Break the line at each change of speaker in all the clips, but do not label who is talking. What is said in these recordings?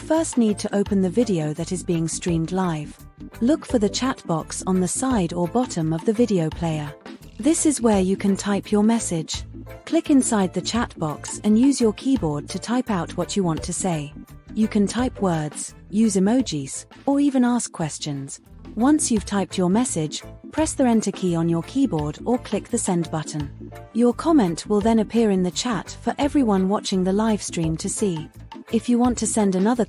first need to open the video that is being streamed live. Look for the chat box on the side or bottom of the video player. This is where you can type your message. Click inside the chat box and use your keyboard to type out what you want to say. You can type words, use emojis, or even ask questions. Once you've typed your message, press the Enter key on your keyboard or click the Send button. Your comment will then appear in the chat for everyone watching the live stream to see. If you want to send another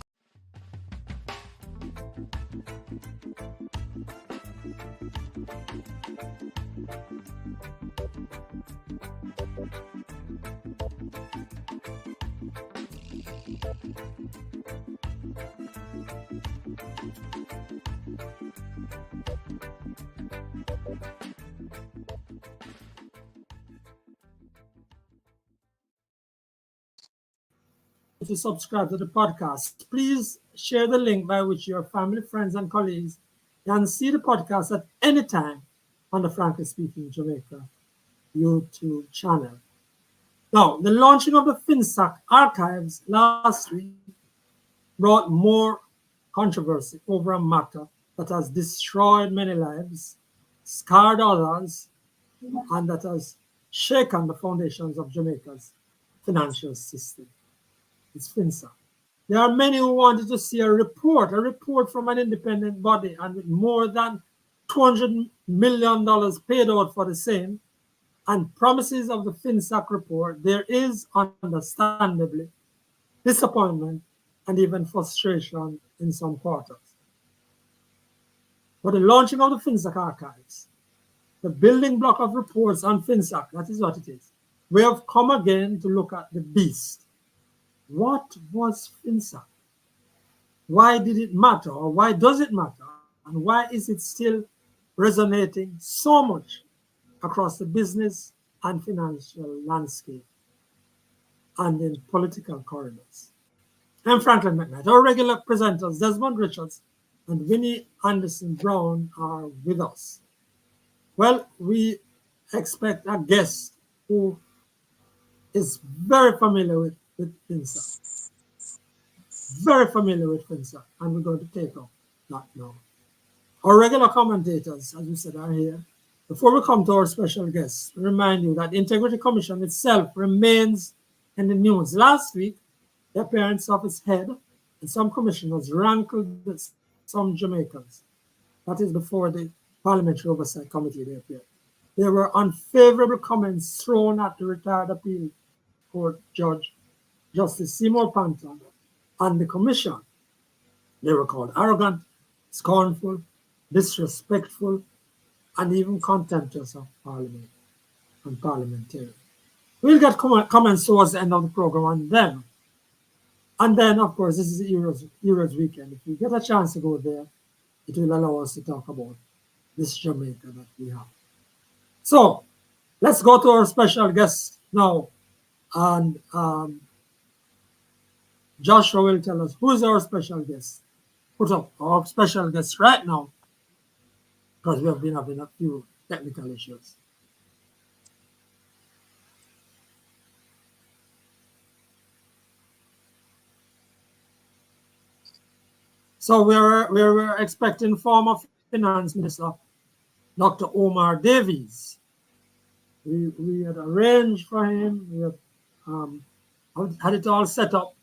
to subscribe to the podcast, please share the link by which your family, friends, and colleagues can see the podcast at any time on the Frankly Speaking Jamaica YouTube channel. Now, the launching of the FINSAC archives last week brought more controversy over a matter that has destroyed many lives, scarred others, and that has shaken the foundations of Jamaica's financial system. It's FINSAC. There are many who wanted to see a report from an independent body, and with more than $200 million paid out for the same, and promises of the FINSAC report, there is understandably disappointment and even frustration in some quarters. But the launching of the FINSAC archives, the building block of reports on FINSAC, that is what it is. We have come again to look at the beast. What was FINSAC? Why did it matter, or why does it matter? And why is it still resonating so much across the business and financial landscape and in political corridors? I'm Frankly McKnight. Our regular presenters, Desmond Richards and Winnie Anderson-Brown, are with us. Well, we expect a guest who is very familiar with FINSAC. Very familiar with FINSAC, and we're going to take up that now. Our regular commentators, as we said, are here. Before we come to our special guests, we remind you that the Integrity Commission itself remains in the news. Last week, the appearance of its head and some commissioners rankled with some Jamaicans. That is before the Parliamentary Oversight Committee they appeared. There were unfavorable comments thrown at the retired appeal court judge, Justice Seymour Panton, and the commission. They were called arrogant, scornful, disrespectful, and even contemptuous of Parliament and parliamentarians. We'll get comments towards the end of the program on them. And then, of course, this is the Euros weekend. If we get a chance to go there, it will allow us to talk about this Jamaica that we have. So, let's go to our special guest now. And Joshua will tell us who is our special guest. Put up our special guest right now, because we have been having a few technical issues. So we're expecting former Finance Minister Dr. Omar Davies. We had arranged for him. We had it all set up,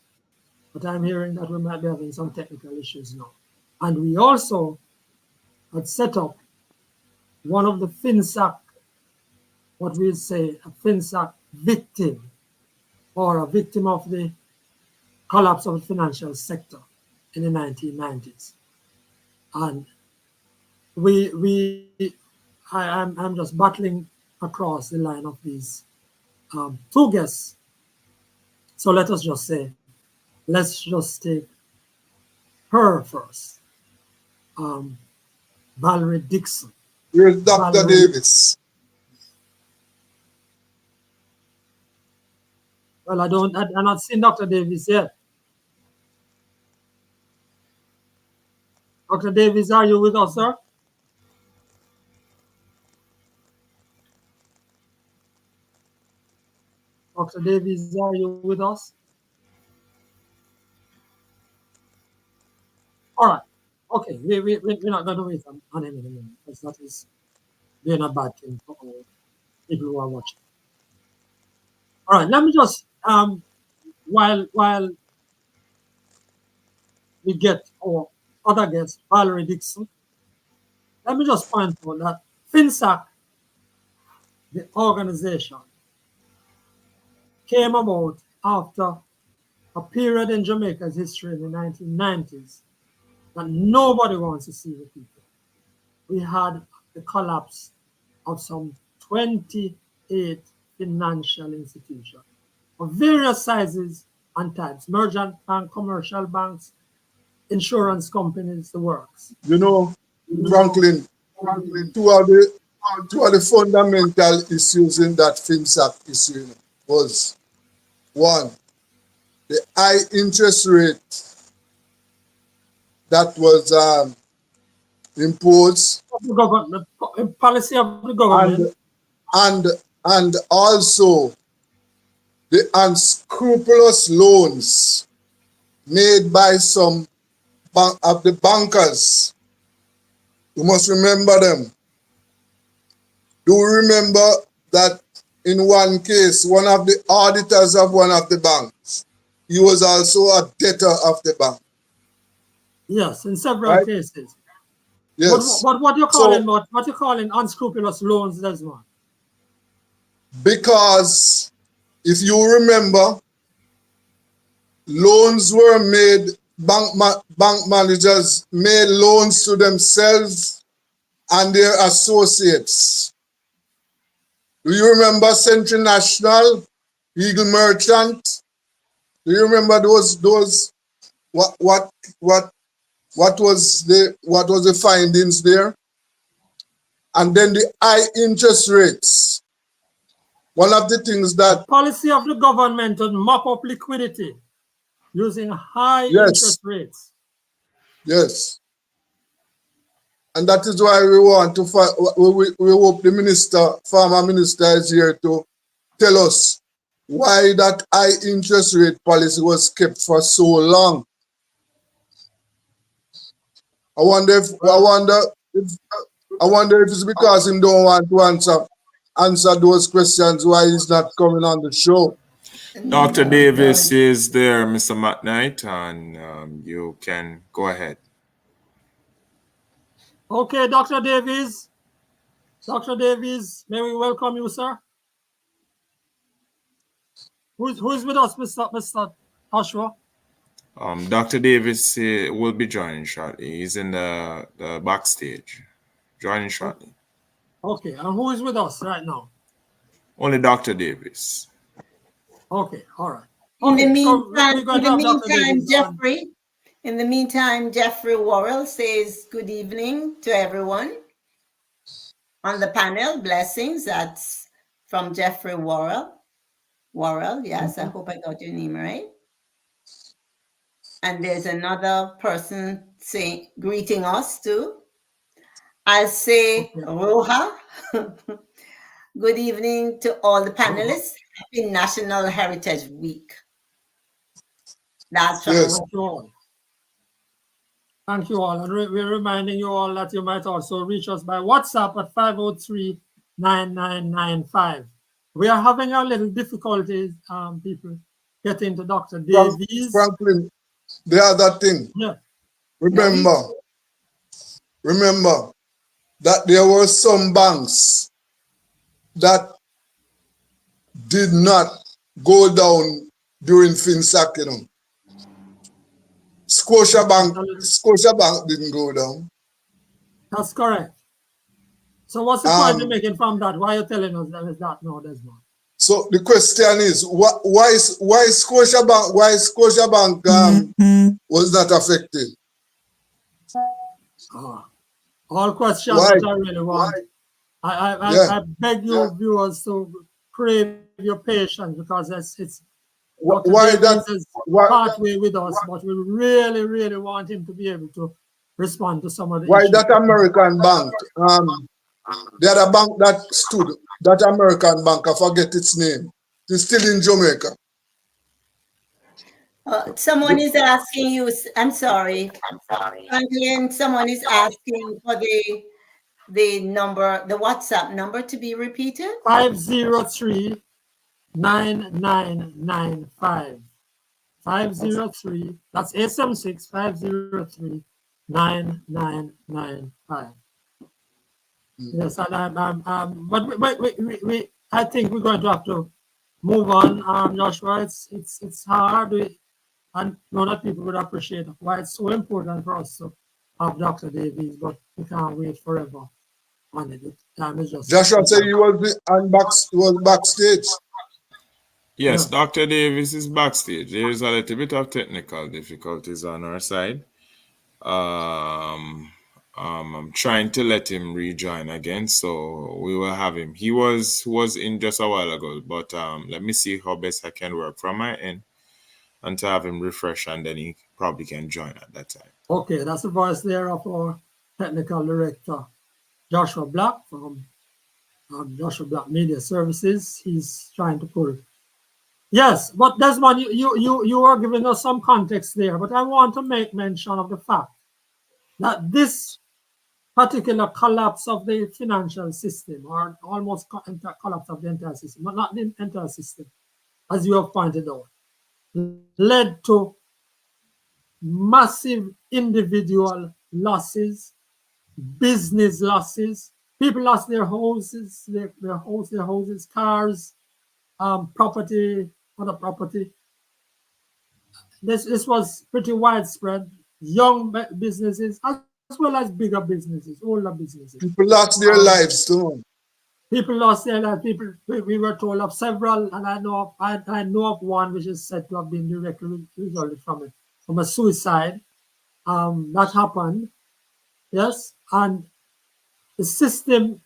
but I'm hearing that we might be having some technical issues now. And we also had set up one of the FINSAC, what we'll say, a FINSAC victim, or a victim of the collapse of the financial sector in the 1990s. And I'm just battling across the line of these two guests. So let us just say, let's just take her first. Valerie Dixon.
Here's Dr. Davies.
Well, I'm not seeing Dr. Davies yet. Dr. Davies, are you with us, sir? Dr. Davies, are you with us? All right. Okay. We're not going to wait on him anymore because that is doing a bad thing for all people who are watching. All right. Let me just while we get our other guest, Valerie Dixon, let me just point out that FINSAC, the organization, came about after a period in Jamaica's history in the 1990s that nobody wants to see repeated. We had the collapse of some 28 financial institutions of various sizes and types, merchant bank, commercial banks, insurance companies, the works.
You know, Franklin, two of the fundamental issues in that FINSAC issue was one, the high interest rate that was imposed,
The policy of the government,
and also the unscrupulous loans made by some of the bankers. You must remember them. Do you remember that in one case, one of the auditors of one of the banks, he was also a debtor of the bank?
yes, in several
Right?
cases.
Yes.
But what you calling unscrupulous loans, Desmond?
Because if you remember, loans were made, bank managers made loans to themselves and their associates. Do you remember Sensational, Eagle Merchant? Do you remember those what was the findings there? And then the high interest rates. One of the things that
Policy of the government to mop up liquidity using high interest rates.
Yes. And that is why we want to we hope the former minister is here to tell us why that high interest rate policy was kept for so long. I wonder if it's because he don't want to answer those questions why he's not coming on the show.
Dr. Davis is there, Mr. McKnight, and you can go ahead.
Okay, Dr. Davies. Dr. Davies, may we welcome you, sir? Who's with us, Mr. Joshua?
Dr. Davis will be joining shortly. He's in the backstage, joining shortly.
Okay, and who is with us right now?
Only Dr. Davis.
Okay, all right.
In
Okay,
the meantime, Jeffrey Worrell says good evening to everyone on the panel. Blessings. That's from Jeffrey Worrell. Worrell, yes, I hope I got your name right. And there's another person greeting us too. I'll say Roha. Good evening to all the panelists. Happy National Heritage Week. That's from
Thank you all. And we're reminding you all that you might also reach us by WhatsApp at 503-9995. We are having a little difficulties, people, getting to Dr. Davies.
Franklin, the other thing.
Yeah.
Remember that there were some banks that did not go down during FINSAC, you know. Scotiabank didn't go down.
That's correct. So what's the point you're making from that? Why are you telling us that is that now, Desmond?
So the question is, why Scotiabank was not affected?
All questions that I really want. I beg you viewers to crave your patience because it's
why that
partway with us, but we really, really want him to be able to respond to some of the
why
issues.
that American bank, the other bank that stood, that American bank, I forget its name, it's still in Jamaica.
Someone is asking you, I'm sorry, Franklin, someone is asking for the number, the WhatsApp number to be repeated.
503-9995. 503, that's 876-503-9995. Yes, and but we I think we're going to have to move on, Joshua. It's hard, and know that people would appreciate why it's so important for us to have Dr. Davies, but we can't wait forever on it. Time is just.
Joshua said he was backstage.
Yes,
Yeah.
Dr. Davis is backstage. There is a little bit of technical difficulties on our side. I'm trying to let him rejoin again, so we will have him. He was in just a while ago, but let me see how best I can work from my end and to have him refresh, and then he probably can join at that time.
Okay, that's the voice there of our technical director, Joshua Black from Joshua Black Media Services. He's trying to pull. Yes, but Desmond, you are giving us some context there, but I want to make mention of the fact that this particular collapse of the financial system, or almost collapse of the entire system, but not the entire system, as you have pointed out, led to massive individual losses, business losses. People lost their houses, their houses, cars, property, other property. This was pretty widespread. Young businesses, as well as bigger businesses, older businesses.
People lost their lives too.
People lost their lives. People, we were told of several, and I know of one which is said to have been directly resulted from a suicide. That happened, yes, and the system.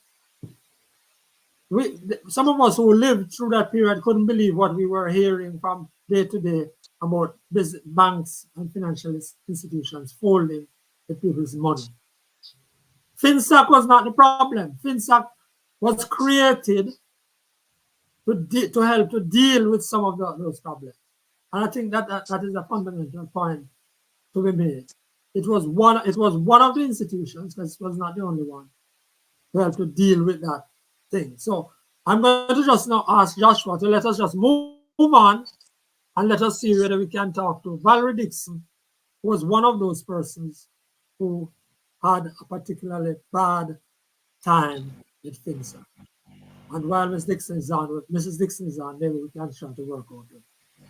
Some of us who lived through that period couldn't believe what we were hearing from day to day about banks and financial institutions folding the people's money. FINSAC was not the problem. FINSAC was created to help to deal with some of those problems. And I think that is a fundamental point to be made. It was one of the institutions, because it was not the only one, to help to deal with that thing. So I'm going to just now ask Joshua to let us just move on and let us see whether we can talk to Valerie Dixon, who was one of those persons who had a particularly bad time with FINSAC. And while Mrs. Dixon is on, maybe we can try to work out with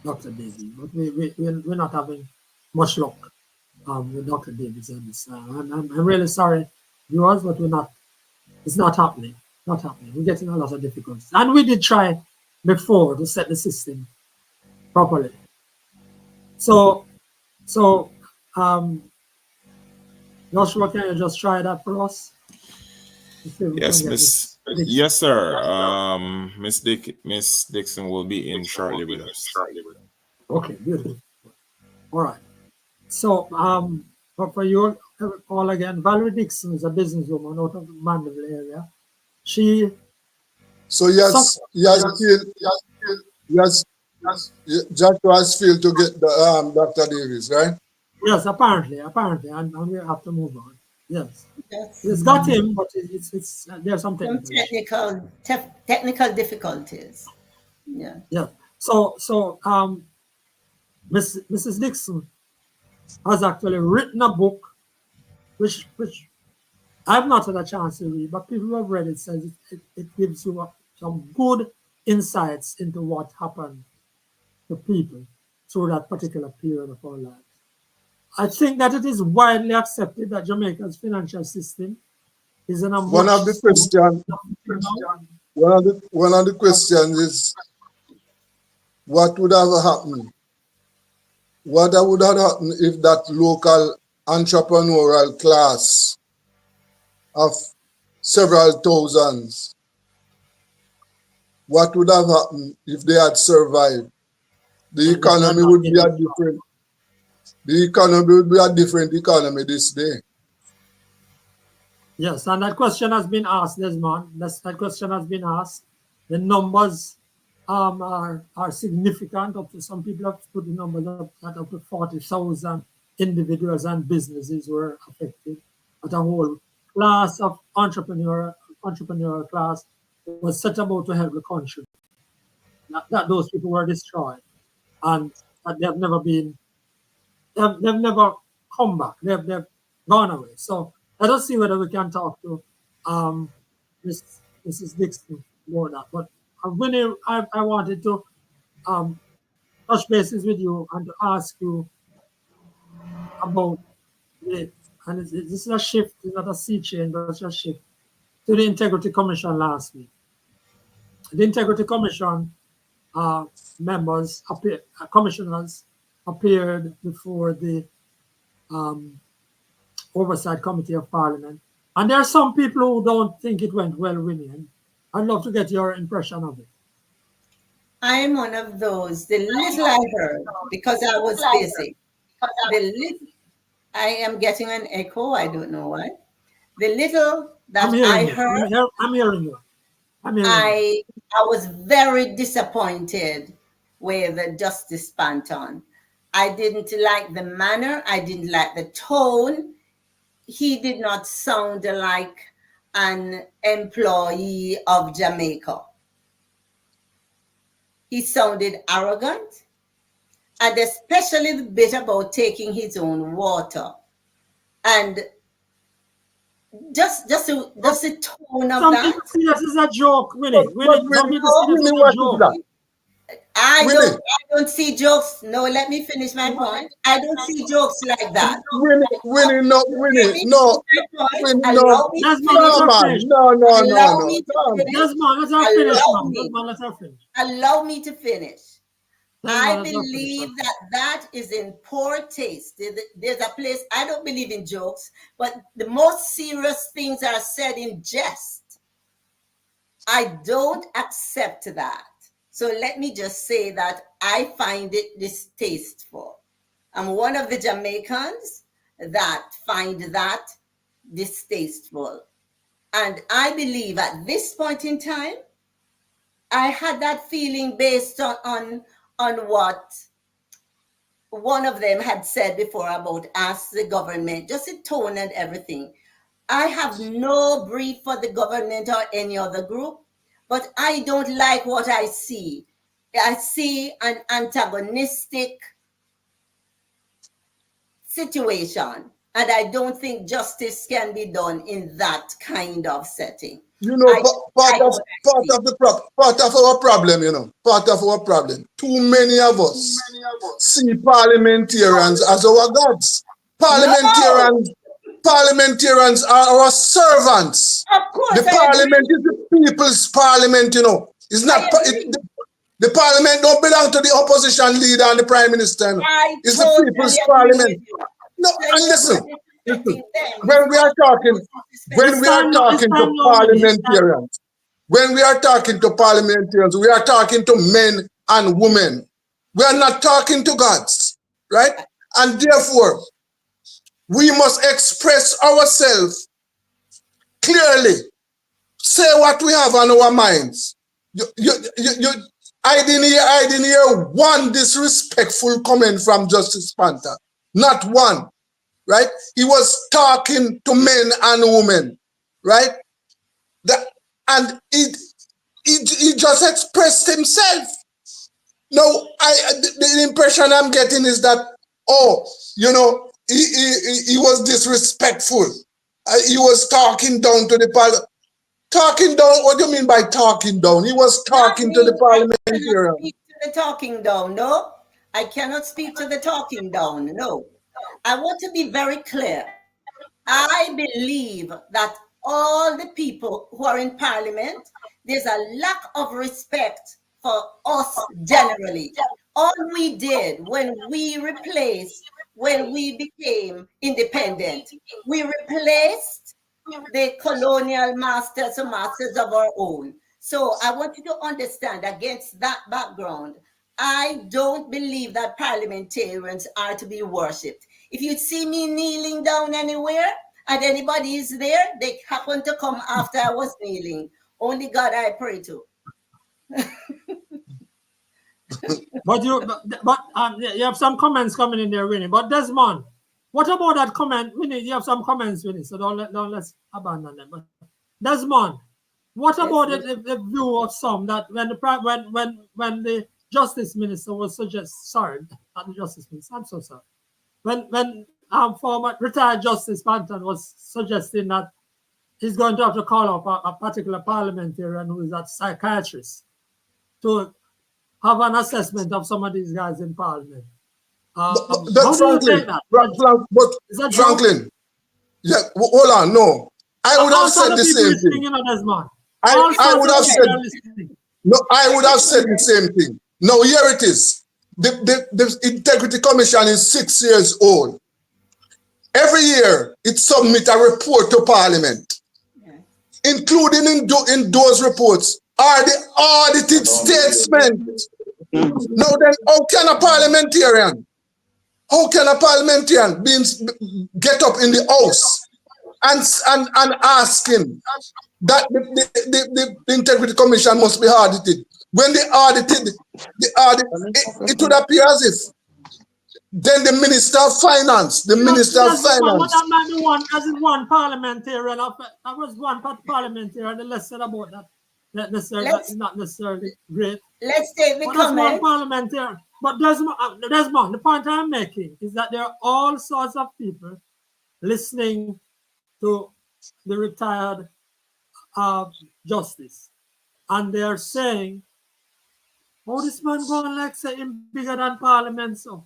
Dr. Davies. But we're not having much luck with Dr. Davies on this. I'm really sorry, viewers, but it's not happening. Not happening. We're getting a lot of difficulties. And we did try before to set the system properly. So Joshua, can you just try that for us?
Yes, yes, sir. Miss Dixon will be in shortly with us.
Okay, beautiful. All right. So for you all again, Valerie Dixon is a businesswoman out of the Mandeville area.
Joshua has failed to get the Dr. Davies, right?
Yes, apparently, and we have to move on. Yes, it's got him, but it's there's some
technical difficulties. Yeah.
Yeah. So Mrs. Dixon has actually written a book, which I've not had a chance to read, but people who have read it says it gives you some good insights into what happened to people through that particular period of our lives. I think that it is widely accepted that Jamaica's financial system is in a
one of the questions is what would have happened? What would have happened if that local entrepreneurial class of several thousands, what would have happened if they had survived? The economy would be a different economy this day.
Yes, and that question has been asked, Desmond. That question has been asked. The numbers are significant. Up to some people have put the numbers up to 40,000 individuals and businesses were affected. But a whole class of entrepreneurial class was set about to help the country. That those people were destroyed, and that they've never come back. They've gone away. So let us see whether we can talk to Mrs. Dixon about that. But Winnie, I wanted to touch bases with you and to ask you about it. And this is a shift, it's not a sea change, but it's a shift to the Integrity Commission last week. The Integrity Commission members, commissioners appeared before the Oversight Committee of Parliament. And there are some people who don't think it went well, Winnie. And I'd love to get your impression of it.
I'm one of those. The little I heard, because I was busy. I am getting an echo. I don't know why. The little that I heard,
I'm hearing you.
I was very disappointed with Justice Panton. I didn't like the manner. I didn't like the tone. He did not sound like an employee of Jamaica. He sounded arrogant, and especially the bit about taking his own water. And just the tone of
some
that.
People see this is a joke, Winnie. Some people see this as a joke.
I don't see jokes. No, let me finish my point. I don't see jokes like that.
Winnie, no.
Desmond, let her finish.
Allow me to finish. I believe that is in poor taste. There's a place, I don't believe in jokes, but the most serious things are said in jest. I don't accept that. So let me just say that I find it distasteful. I'm one of the Jamaicans that find that distasteful. And I believe at this point in time, I had that feeling based on what one of them had said before about ask the government, just the tone and everything. I have no brief for the government or any other group, but I don't like what I see. I see an antagonistic situation, and I don't think justice can be done in that kind of setting.
You know, part of our problem, too many of us see parliamentarians as our gods. Parliamentarians are our servants.
Of course,
the parliament is the people's parliament, you know. It's not the parliament don't belong to the opposition leader and the prime minister. No. It's the people's parliament. No, and listen. When we are talking to parliamentarians, we are talking to men and women. We are not talking to gods, right? And therefore, we must express ourselves clearly. Say what we have on our minds. I didn't hear one disrespectful comment from Justice Panther. Not one. Right? He was talking to men and women, right? And he just expressed himself. No, the impression I'm getting is that, he was disrespectful. He was talking down to the parliament. Talking down? What do you mean by talking down? He was talking to the parliamentarian.
Speak to the talking down, no? I cannot speak to the talking down, no. I want to be very clear. I believe that all the people who are in parliament, there's a lack of respect for us generally. All we did when we became independent, we replaced the colonial masters and masters of our own. So I want you to understand, against that background, I don't believe that parliamentarians are to be worshipped. If you see me kneeling down anywhere and anybody is there, they happen to come after I was kneeling. Only God I pray to.
But you have some comments coming in there, Winnie. But Desmond, what about that comment, Winnie? You have some comments, Winnie. So let's abandon them. But Desmond, what about the view of some that when the Justice Minister was sorry, not the Justice Minister, I'm so sorry. When former retired Justice Panton was suggesting that he's going to have to call up a particular parliamentarian who is a psychiatrist to have an assessment of some of these guys in Parliament. How do you take that?
Franklin, yeah, hold on, no. I would have said the same thing. I would have said the same thing. No, here it is. The Integrity Commission is 6 years old. Every year, it submits a report to Parliament. Including in those reports are the audited statements. Now then, how can a parliamentarian get up in the House and ask him that the Integrity Commission must be audited? When they audited, it would appear as if then the Minister of Finance,
What that might be one parliamentarian, that was one parliamentarian, the less said about that. That's not necessarily great.
Let's take the comment.
But Desmond, the point I'm making is that there are all sorts of people listening to the retired justice, and they're saying, "Oh, this man going like say him bigger than Parliament, so."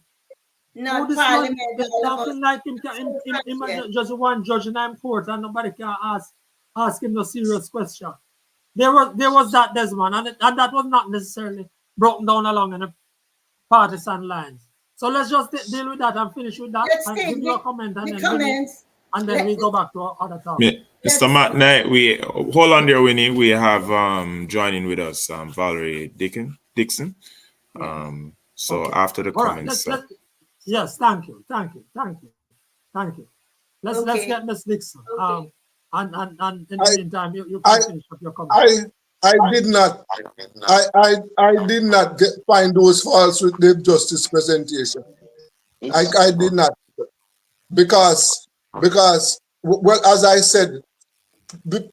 Not Parliament.
Talking like him just one judge in a court, and nobody can ask him no serious question. There was that, Desmond, and that was not necessarily broken down along in the partisan lines. So let's just deal with that and finish with that.
Let's
and
take
give you a comment and
the
then
comments.
We go back to our other topic.
Mr. McKnight, we hold on there, Winnie. We have joining with us Valerie Dixon. So okay. After the comments.
Yes, thank you. Let's get Ms. Dixon.
Okay.
And in the meantime, you can finish up your comments.
I did not find those faults with the justice presentation. I did not, because well, as I said,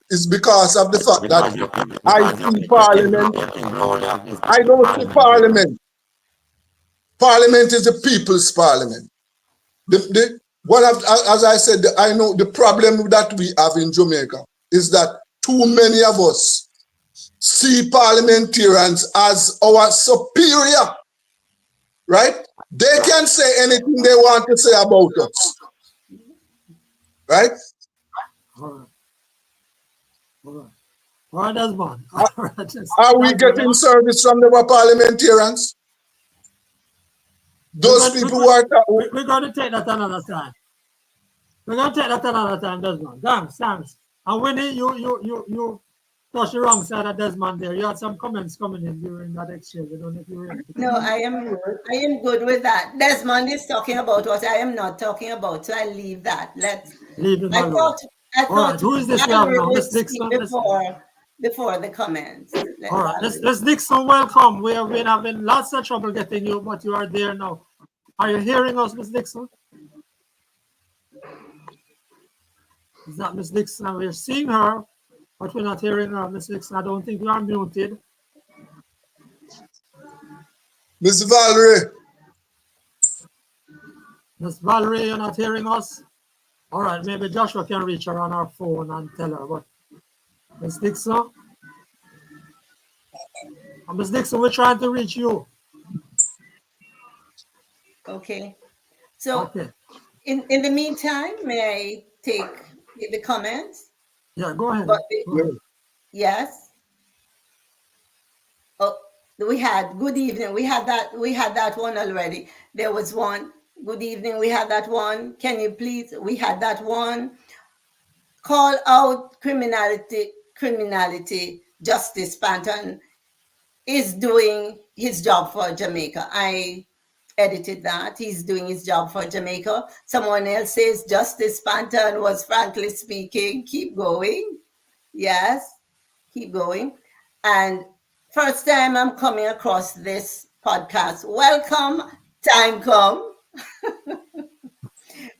it's because of the fact that I see Parliament. I don't see Parliament. Parliament is the people's Parliament. As I said, I know the problem that we have in Jamaica is that too many of us see parliamentarians as our superior, right? They can say anything they want to say about us, right?
All right, Desmond.
Are we getting service from the parliamentarians? Those people who are...
We're going to take that another time. Desmond. Thanks. And Winnie, you touched the wrong side of Desmond there. You had some comments coming in during that exchange. I don't know if you were...
No, I am good with that. Desmond is talking about what I am not talking about, so I leave that. Let's leave it alone. I thought
who is this now? Ms. Dixon?
Before the comments.
All right, Ms. Dixon, welcome. We have been having lots of trouble getting you, but you are there now. Are you hearing us, Ms. Dixon? Is that Ms. Dixon? We're seeing her, but we're not hearing her, Ms. Dixon. I don't think you are muted.
Ms. Valerie.
Ms. Valerie, you're not hearing us? All right, maybe Joshua can reach her on her phone and tell her. But Ms. Dixon? Ms. Dixon, we're trying to reach you.
Okay. So in the meantime, may I take the comments?
Yeah, go ahead.
Yes. Oh, we had good evening. We had that one already. There was one. Good evening. We had that one. Can you please? We had that one. Call out criminality. Justice Panton is doing his job for Jamaica. I edited that. He's doing his job for Jamaica. Someone else says Justice Panton was frankly speaking. Keep going. Yes, keep going. And first time I'm coming across this Podcast. Welcome, time come.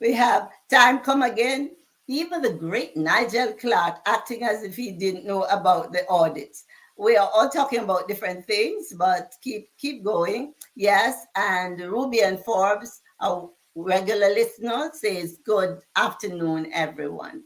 We have time come again. Even the great Nigel Clark acting as if he didn't know about the audits. We are all talking about different things, but keep going. Yes, and Ruby and Forbes, our regular listener, says good afternoon, everyone.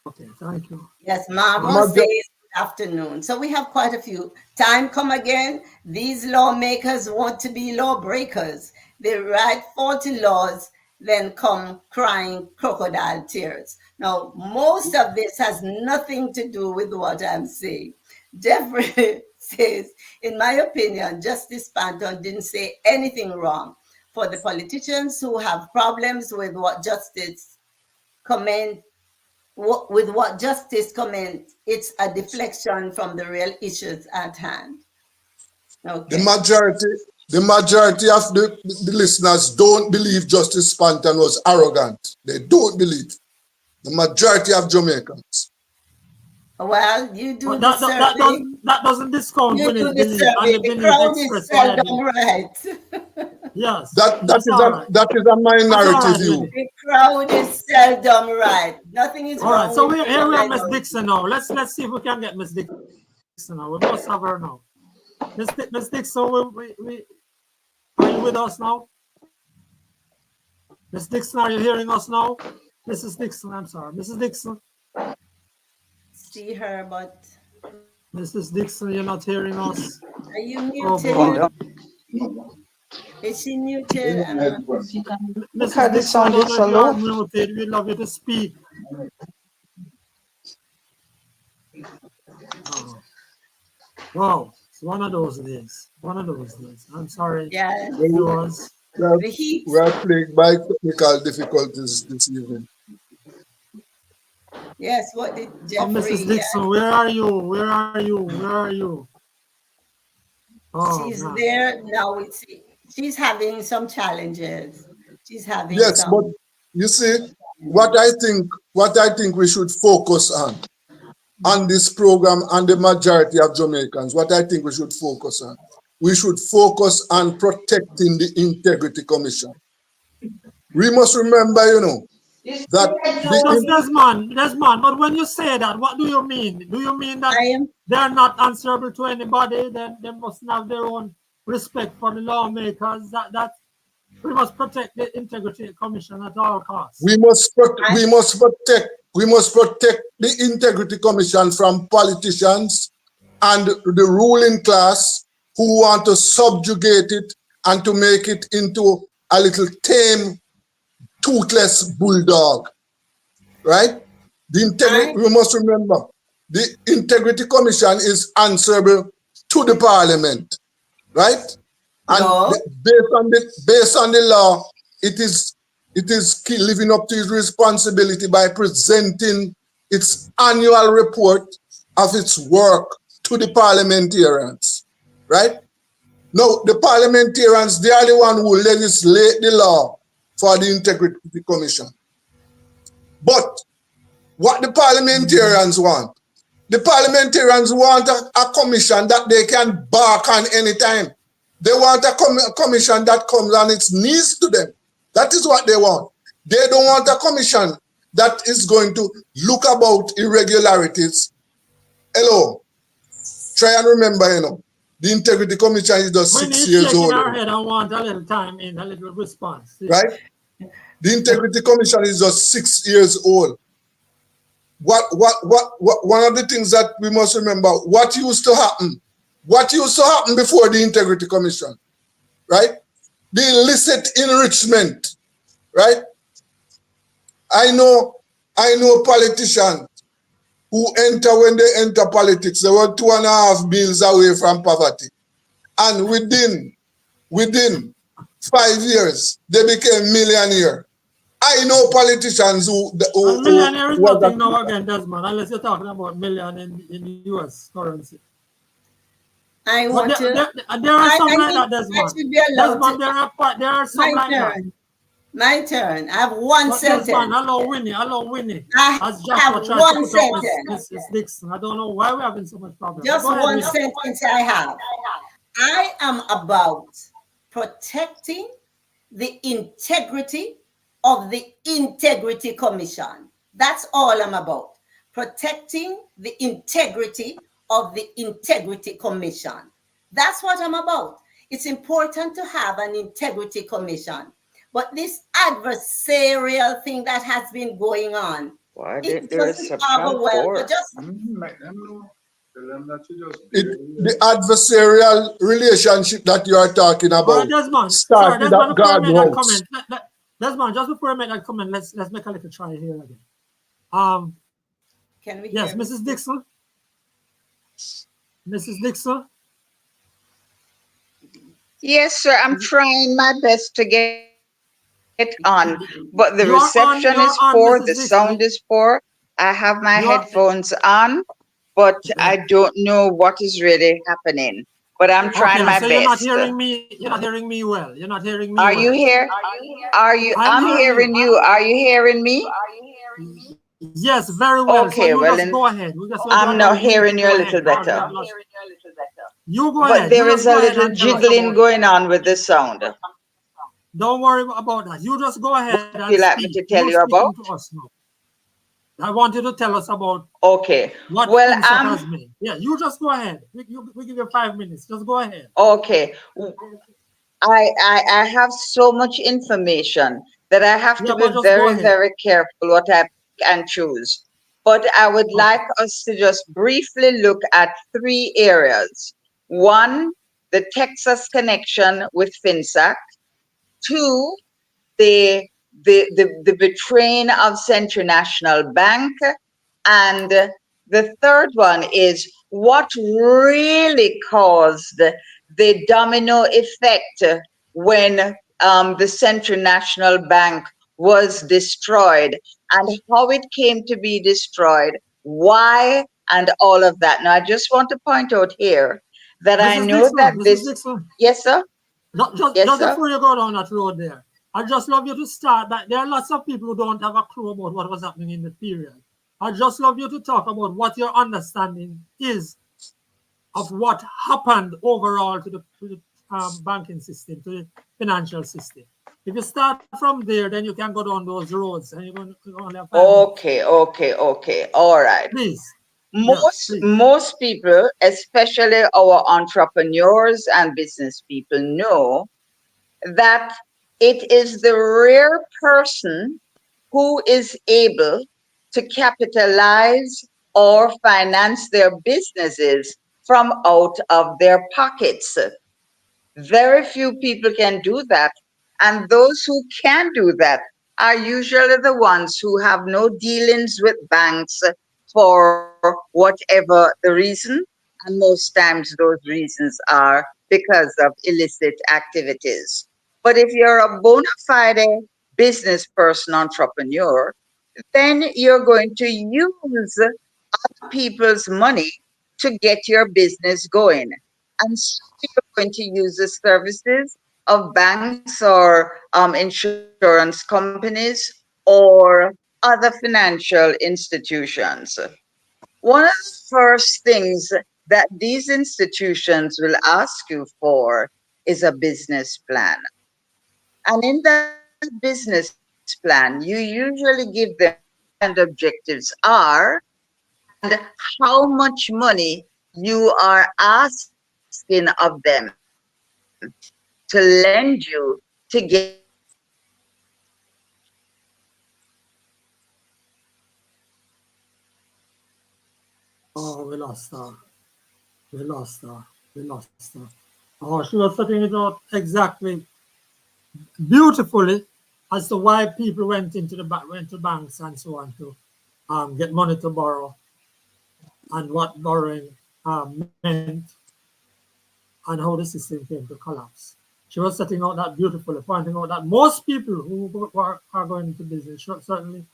Okay, thank you.
Yes, Margot says good afternoon. So we have quite a few. Time come again. These lawmakers want to be lawbreakers. They write faulty laws, then come crying crocodile tears. Now, most of this has nothing to do with what I'm saying. Jeffrey says, in my opinion, Justice Panton didn't say anything wrong. For the politicians who have problems with what justice comment, it's a deflection from the real issues at hand. Okay.
The majority of the listeners don't believe Justice Panton was arrogant. They don't believe. The majority of Jamaicans.
Well, you do
that doesn't discount
you
Winnie's
do the
belief
survey.
and the
The
belief
crowd is
expressed
seldom
already.
right.
Yes.
That is a minority view.
The crowd is seldom right. Nothing is
all
wrong.
Right, so here we have Miss Dixon now. Let's see if we can get Miss Dixon now. We must have her now. Miss Dixon, we are you with us now? Miss Dixon, are you hearing us now? Mrs. Dixon, I'm sorry. Mrs. Dixon.
See her, but
Mrs. Dixon, you're not hearing us.
Are you muted? Is she muted?
Mrs. Dixon, I don't know if you're muted. We'd love you to speak. Oh. Wow, it's one of those days. I'm sorry.
Yeah.
We are plagued by technical difficulties this evening.
Yes, what did Jeffrey?
Mrs. Dixon, where are you? Oh,
she's there now. She's having some challenges.
Yes, but you see, what I think we should focus on this program and the majority of Jamaicans, what I think we should focus on. We should focus on protecting the Integrity Commission. We must remember,
Desmond, but when you say that, what do you mean? Do you mean that they're not answerable to anybody? Then they must have their own respect for the lawmakers. That we must protect the Integrity Commission at all costs.
We must protect the Integrity Commission from politicians and the ruling class who want to subjugate it and to make it into a little tame, toothless bulldog, right? We must remember, the Integrity Commission is answerable to the Parliament, right? And based on the law, it is living up to its responsibility by presenting its annual report of its work to the parliamentarians, right? Now, the parliamentarians, they are the one who legislate the law for the Integrity Commission. But what the parliamentarians want? The parliamentarians want a commission that they can bark on any time. They want a commission that comes on its knees to them. That is what they want. They don't want a commission that is going to look about irregularities. Hello. Try and remember, the Integrity Commission is just 6 years old.
Our head, I want a little time in, a little response.
Right? The Integrity Commission is just 6 years old. One of the things that we must remember, what used to happen before the Integrity Commission, right? The illicit enrichment, right? I know politicians who when they enter politics, they were 2.5 meals away from poverty. And within 5 years, they became millionaire. I know politicians who
millionaire is nothing now again, Desmond, unless you're talking about million in US currency.
I want to.
There are some like that, Desmond. Desmond, there are some like that.
My turn. I have one sentence.
Desmond, hello, Winnie.
I have one sentence.
Mrs. Dixon. I don't know why we're having so much problem.
Just one sentence I have. I am about protecting the integrity of the Integrity Commission. That's all I'm about. Protecting the integrity of the Integrity Commission. That's what I'm about. It's important to have an Integrity Commission. But this adversarial thing that has been going on,
Why
it
didn't there
doesn't
exception
overwhelm.
for?
The adversarial relationship that you are talking
All right,
about
Desmond. Sorry,
started
Desmond,
at
before I
God's
make that
house.
comment, Desmond, just before I make that comment, let's make a little try here again.
Can we
Yes,
hear
Mrs. Dixon. Mrs. Dixon.
Yes, sir. I'm trying my best to get on, but the
You're on,
reception is poor,
Mrs.
the
Dixon.
sound is poor. I have my
You are-
headphones on, but I don't know what is really happening. But I'm trying my
so you're not
best.
hearing me. You're not hearing me well. You're not hearing me
Are
well.
you here? Are you?
I'm
I'm
hearing
hearing you. Are you hearing me?
Yes, very well.
Okay,
so you
well,
just go ahead.
I'm now hearing you a little better.
You go
But
ahead.
there
You
is
just
a
go ahead
little
and tell us
jiggling
about.
going on with the sound.
Don't worry about that. You just go ahead
What
and
would you like me
speak.
to tell you
Speaking
about?
to us now. I want you to tell us about
Okay.
what
Well,
FINSAC has made. Yeah, you just go ahead. We give you 5 minutes. Just go ahead.
Okay. I have so much information that I have to
Yeah,
be
but just go
very,
ahead.
very careful what I pick and choose. But I would
Okay.
like us to just briefly look at 3 areas. 1, the Texas connection with FINSAC. 2, the betraying of Central National Bank. And the third one is what really caused the domino effect when the Central National Bank was destroyed and how it came to be destroyed, why, and all of that. Now, I just want to point out here that I
Mrs.
know
Dixon,
that
Mrs.
this.
Dixon,
Yes, sir. Yes,
just
sir.
before you go down that road there, I just love you to start that there are lots of people who don't have a clue about what was happening in the period. I just love you to talk about what your understanding is of what happened overall to the banking system, to the financial system. If you start from there, then you can go down those roads and you're going to only have 5 minutes.
Okay. All right.
Please. Yes, please.
Most people, especially our entrepreneurs and business people, know that it is the rare person who is able to capitalize or finance their businesses from out of their pockets. Very few people can do that. And those who can do that are usually the ones who have no dealings with banks for whatever the reason. And most times those reasons are because of illicit activities. But if you're a bona fide business person, entrepreneur, then you're going to use other people's money to get your business going. And so you're going to use the services of banks or insurance companies or other financial institutions. One of the first things that these institutions will ask you for is a business plan. And in that business plan, you usually give them and objectives are and how much money you are asking of them to lend you to get your business going.
Oh, we lost her. We lost her. We lost her. Oh, she was setting it out exactly beautifully as to why people went into went to banks and so on to get money to borrow and what borrowing meant and how the system came to collapse. She was setting out that beautifully, pointing out that most people who are going into business, certainly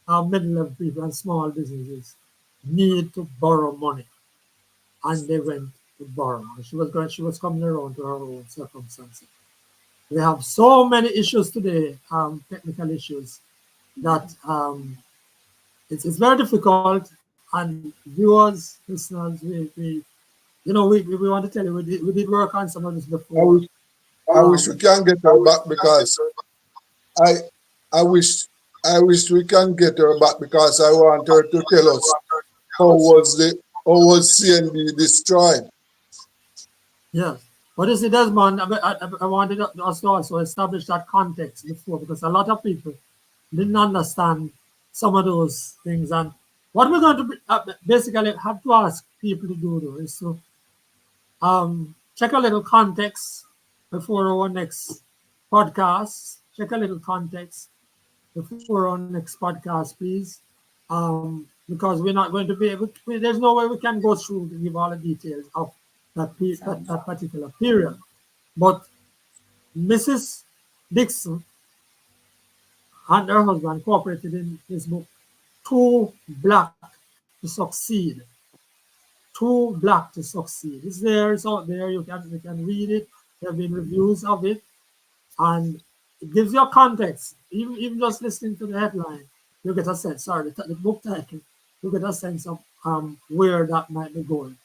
middle-level people and small businesses, need to borrow money, and they went to borrow. She was coming around to her own circumstances. We have so many issues today, technical issues, that it's very difficult. And viewers, listeners, we we want to tell you we did work on some of this
I
before.
wish, I wish we can get her back because I I wish we can get her back because I want her to tell us how was CNB destroyed.
Yes. But you see, Desmond, I wanted us to also establish that context before because a lot of people didn't understand some of those things. And what we're going to basically have to ask people to do though is to check a little context before our next podcast. Check a little context before our next podcast, please. Because we're not going to be able to, there's no way we can go through to give all the details of that particular period. But Mrs. Dixon and her husband cooperated in this book, Too Black to Succeed. Too Black to Succeed. It's there, it's out there, you can read it. There have been reviews of it, and it gives you a context. Even just listening to the headline, you get a sense, the book title, you get a sense of where that might be going.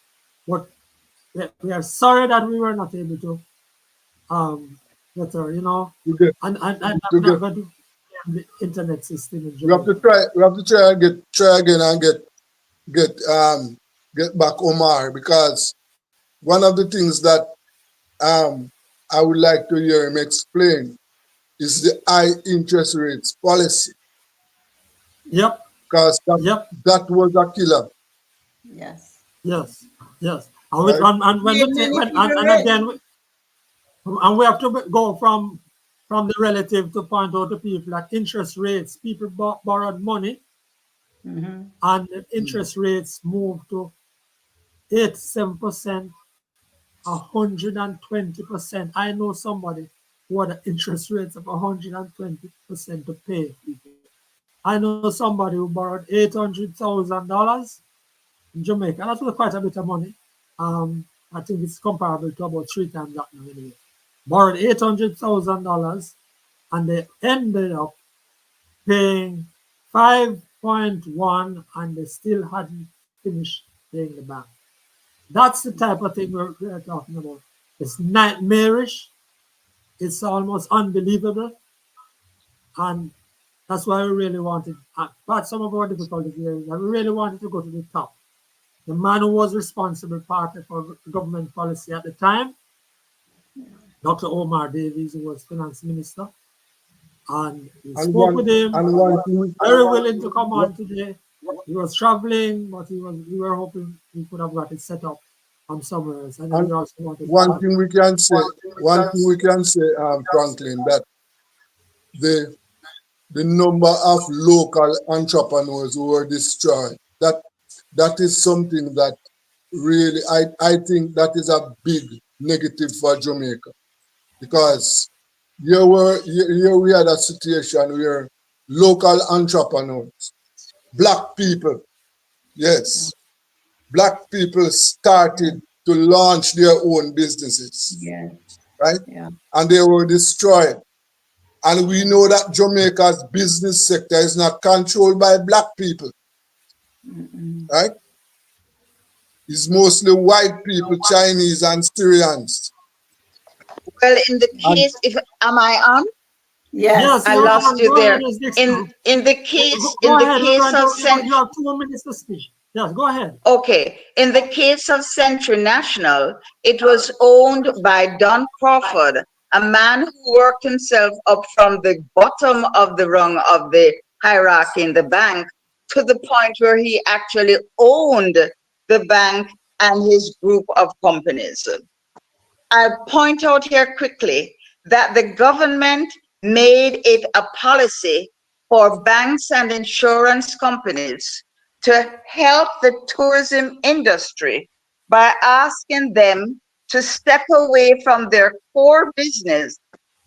But we are sorry that we were not able to get her, and I'm not going to the internet system in Jamaica.
We have to try again and get back Omar, because one of the things that I would like to hear him explain is the high interest rates policy.
Yep.
Because that was a killer.
Yes.
And we have to go from the relative to point out to people that interest rates, people borrowed money, and the interest rates moved to 87%, 120%. I know somebody who had interest rates of 120% to pay people. I know somebody who borrowed $800,000 in Jamaica. That was quite a bit of money. I think it's comparable to about 3 times that now anyway. Borrowed $800,000 and they ended up paying 5.1 and they still hadn't finished paying the bank. That's the type of thing we're talking about. It's nightmarish. It's almost unbelievable. And that's why we really wanted, but some of our difficulties here is that we really wanted to go to the top. The man who was responsible partly for government policy at the time, Dr. Omar Davies, who was finance minister, and we spoke with him, very willing to come on today. He was traveling, but we were hoping we could have got it set up somewhere else. And we also wanted
one thing we can say, Franklin, that the number of local entrepreneurs who were destroyed, that is something that really, I think that is a big negative for Jamaica. Because here we had a situation where local entrepreneurs, black people, yes, black people started to launch their own businesses, right? Yeah. And they were destroyed. And we know that Jamaica's business sector is not controlled by black people, right? It's mostly white people, Chinese and Syrians.
Well, in the case, am I on?
Yes,
I lost you there. In the case of Central,
you have 2 minutes to speak. Yes, go ahead.
Okay, in the case of Central National, it was owned by Don Crawford, a man who worked himself up from the bottom of the rung of the hierarchy in the bank to the point where he actually owned the bank and his group of companies. I'll point out here quickly that the government made it a policy for banks and insurance companies to help the tourism industry by asking them to step away from their core business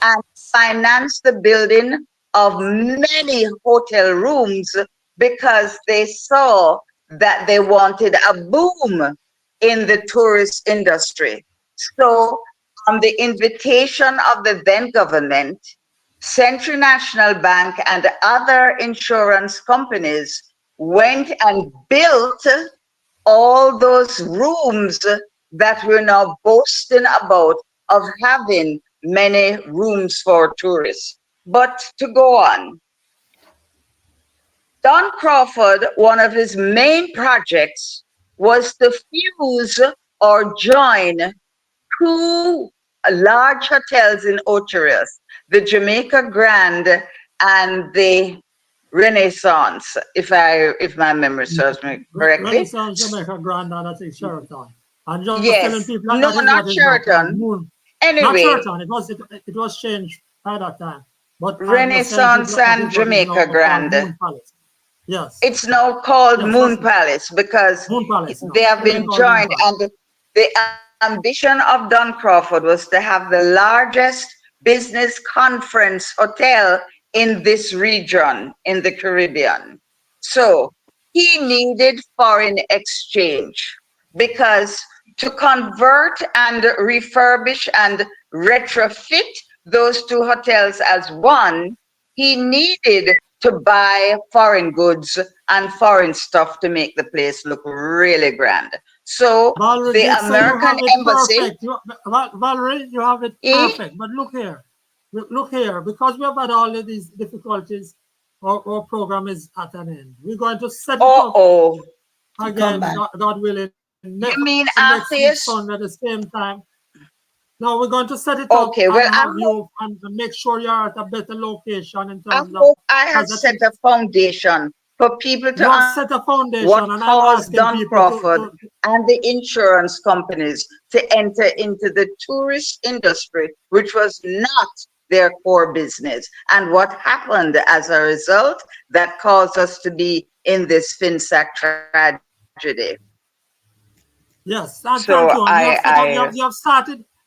and finance the building of many hotel rooms because they saw that they wanted a boom in the tourist industry. So on the invitation of the then government, Central National Bank and other insurance companies went and built all those rooms that we're now boasting about of having many rooms for tourists. But to go on, Don Crawford, one of his main projects was to fuse or join two large hotels in Ocho the Jamaica Grand and the Renaissance, if my memory serves me correctly.
Renaissance Jamaica Grand, and I think Sheraton. And just telling
Yes,
people
no,
that is
not
what is
Sheraton.
Moon. Not
Anyway,
Sheraton. It was changed by that time. But
Renaissance and Jamaica Grand.
Moon Palace. Yes.
It's now called
Yes,
Moon Palace because
Moon Palace. No.
they have been
Called Moon
joined,
Palace.
and the ambition of Don Crawford was to have the largest business conference hotel in this region in the Caribbean. So he needed foreign exchange because to convert and refurbish and retrofit those two hotels as one, he needed to buy foreign goods and foreign stuff to make the place look really grand. So
Valerie
the
Dixon,
American embassy.
Valerie, you have it perfect. But look here, because we have had all of these difficulties, our program is at an end. We're going to set it up again, God willing.
You mean after
next Sunday at the same time? No, we're going to set it up and have you and make sure you're at a better location in terms of.
I have set a foundation for people to
set a foundation,
what
and
caused Don Crawford and the insurance companies to enter into the tourist industry, which was not their core business, and what happened as a result that caused us to be in this FINSAC tragedy.
Yes, thank you.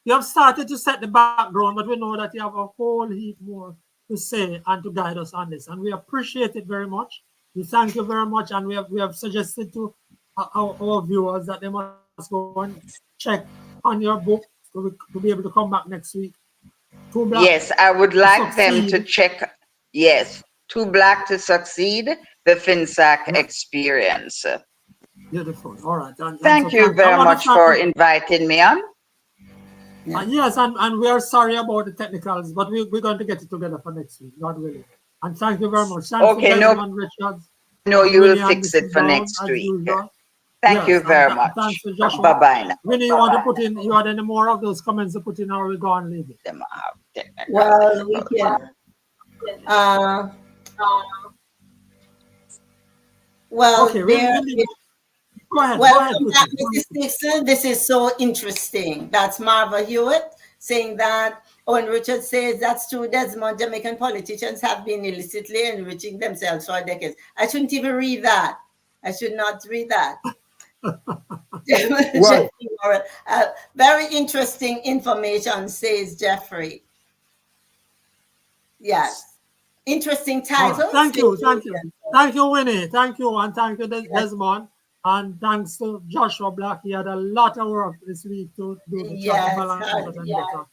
You have started to set the background, but we know that you have a whole heap more to say and to guide us on this, and we appreciate it very much. We thank you very much, and we have suggested to our viewers that they must go and check on your book to be able to come back next week.
Yes, I would like them to check. Yes, Too Black to Succeed, the FINSAC experience.
Beautiful. All right.
Thank you very much for inviting me on.
Yes, and we are sorry about the technicals, but we're going to get it together for next week, God willing. And thank you very much. Thanks
okay, no, you will fix it for next week. Thank you very much.
Thanks to Joshua.
Bye-bye now.
Winnie, you want to put in, you had any more of those comments to put in, or we go and leave it?
Well, we can. Well,
okay, go ahead.
Welcome back, Mrs. Dixon. This is so interesting. That's Marva Hewitt saying that. Owen Richards says that's true. Desmond, Jamaican politicians have been illicitly enriching themselves for decades. I shouldn't even read that. I should not read that. Very interesting information, says Jeffrey. Yes. Interesting title.
Thank you, Winnie. Thank you, and thank you, Desmond. And thanks to Joshua Black. He had a lot of work this week to do the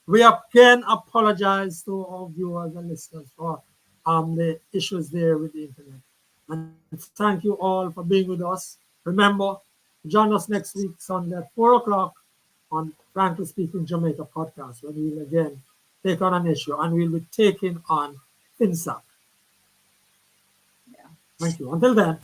We again apologize to our viewers and listeners for the issues there with the internet. And thank you all for being with us. Remember, join us next week, Sunday at 4 o'clock on Frankly Speaking Jamaica Podcast, where we will again take on an issue, and we'll be taking on FINSAC.
Yeah.
Thank you. Until then.